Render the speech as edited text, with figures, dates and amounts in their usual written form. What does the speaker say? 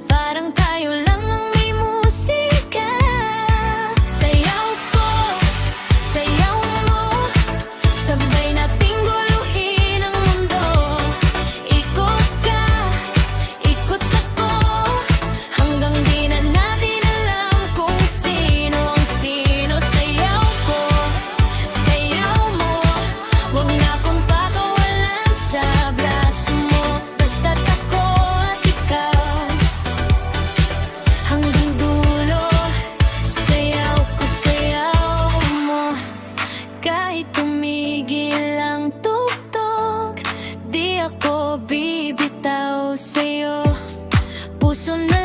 parang tayo lang ang may musika. Sayaw ko, sayaw mo, sabay nating guluhin ang mundo. Ikot ka, ikot ako, hanggang di na natin alam kung sino ang sino. Sayaw ko, sayaw mo, wag na akong pakawalan sa braso mo. Basta't ako at ikaw, hanggang dulo. Sayaw ko, sayaw mo, kahit tumigil ang tugtog, di ako bibitaw sa'yo. Puso na